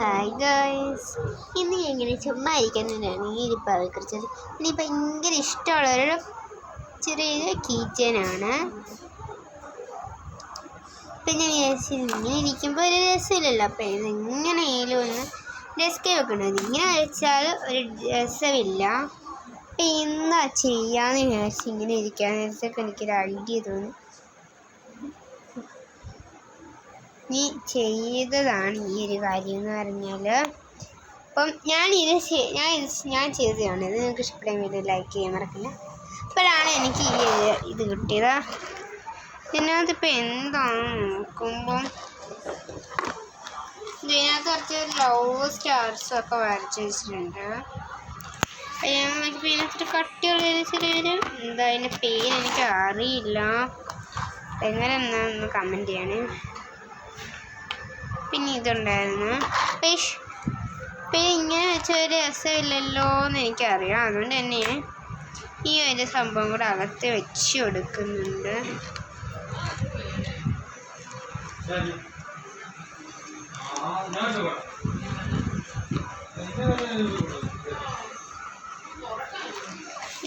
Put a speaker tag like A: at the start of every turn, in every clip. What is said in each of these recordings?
A: Hi guys, ഇന്ന് ഞാൻ ഇങ്ങനെ ചുമ്മാ ഇരിക്കുന്നതിനാണ് ഈ ഇരിപ്പാവെ കുറിച്ചത്. എനിക്ക് ഭയങ്കര ഇഷ്ടമുള്ളൊരു ചെറിയൊരു കീച്ചനാണ്. ഇപ്പം ഞാൻ ഇങ്ങനെ ഇരിക്കുമ്പോൾ ഒരു രസമില്ലല്ലോ. അപ്പം ഇതെങ്ങനെയായാലും ഒന്ന് ഡെസ്കേ വെക്കണം. ഇങ്ങനെ വെച്ചാൽ ഒരു രസമില്ല. അപ്പം എന്താ ചെയ്യാമെന്ന് വിചാരിച്ച് ഇങ്ങനെ ഇരിക്കാൻ നേരത്തൊക്കെ എനിക്കൊരു ഐഡിയ തോന്നി. നീ ചെയ്തതാണ് ഈ ഒരു കാര്യം എന്ന് പറഞ്ഞാൽ, അപ്പം ഞാൻ ചെയ്തതാണ്. ഇത് നിങ്ങൾക്ക് ഇഷ്ടപ്പെടാൻ വേണ്ടി ലൈക്ക് ചെയ്യാൻ മറക്കില്ല. അപ്പോഴാണ് എനിക്ക് ഇത് കിട്ടിയത്. ഇതിനകത്തിപ്പോൾ എന്താണ് നോക്കുമ്പം ഇതിനകത്ത് കുറച്ച് ലവ് സ്റ്റാർസൊക്കെ വരച്ച് വെച്ചിട്ടുണ്ട്. അപ്പം ഞാൻ നോക്കിയപ്പോൾ ഇതിനകത്തൊരു കട്ടിയുള്ള ചെറിയൊരു അതിൻ്റെ പേര് എനിക്ക് അറിയില്ല. എങ്ങനെ എന്നാന്ന് കമൻറ്റ് ചെയ്യണേ. പിന്നെ ഇതുണ്ടായിരുന്നു. പിന്നെ ഇങ്ങനെ വെച്ചൊരു രസമില്ലല്ലോ എന്ന് എനിക്കറിയാം. അതുകൊണ്ട് തന്നെ ഈ ഒരു സംഭവം കൂടെ അകത്ത് വെച്ച് കൊടുക്കുന്നുണ്ട്.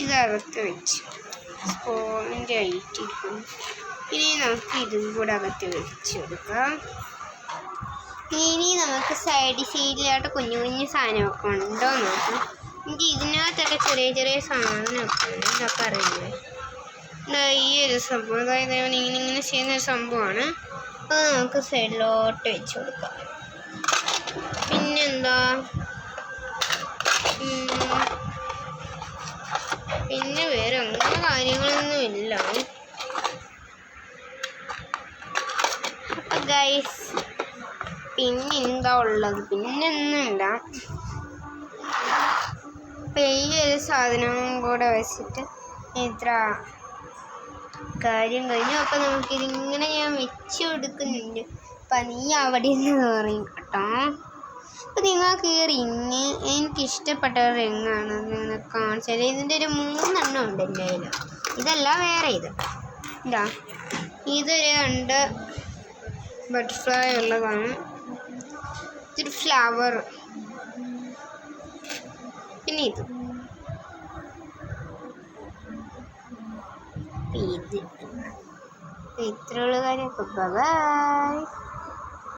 A: ഇതകത്ത് വെച്ച് സ്പോഞ്ച് ആയിട്ടിരിക്കുന്നു. ഇനി നമുക്ക് ഇതും കൂടെ അകത്ത് വെച്ച് കൊടുക്കാം. ഇനി നമുക്ക് സൈഡിലായിട്ട് കുഞ്ഞു കുഞ്ഞു സാധനമൊക്കെ ഉണ്ടോ നോക്കാം. എനിക്ക് ഇതിനകത്തൊക്കെ ചെറിയ ചെറിയ സാധനമൊക്കെ ഉണ്ട്. ഇതൊക്കെ അറിയില്ലേ? ഈ ഒരു സംഭവം, അതായത് ഇങ്ങനെ ചെയ്യുന്ന ഒരു സംഭവമാണ്. അത് നമുക്ക് സൈഡിലോട്ട് വെച്ച് കൊടുക്കാം. പിന്നെന്താ, പിന്നെ വേറെ അങ്ങനെ കാര്യങ്ങളൊന്നും ഇല്ല. അപ്പം ഗൈസ്, പിന്നെ എന്താ ഉള്ളത്? പിന്നൊന്നുമില്ല. അപ്പം ഈ ഒരു സാധനവും കൂടെ വെച്ചിട്ട് ഇത്ര കാര്യം കഴിഞ്ഞു. അപ്പം നമുക്കിതിങ്ങനെ ഞാൻ വെച്ച് കൊടുക്കുന്നുണ്ട്. അപ്പം നീ അവിടെ നിന്ന് പറയും കേട്ടോ. അപ്പം നിങ്ങൾക്ക് ഈ റിങ് എനിക്കിഷ്ടപ്പെട്ട റിങ്ങാണ് നിങ്ങൾ കാണിച്ചാൽ. ഇതിൻ്റെ ഒരു 3 എണ്ണം ഉണ്ട് എൻ്റെ കയ്യിൽ. ഇതല്ല, വേറെ ഇതാ. ഇതൊരു 2 ബട്ടർഫ്ലൈ ഉള്ളതാണ്. ഇതൊരു ഫ്ലവർ. പിന്നെ ഇത് ഇത്രയുള്ള കാര്യം. ബൈ.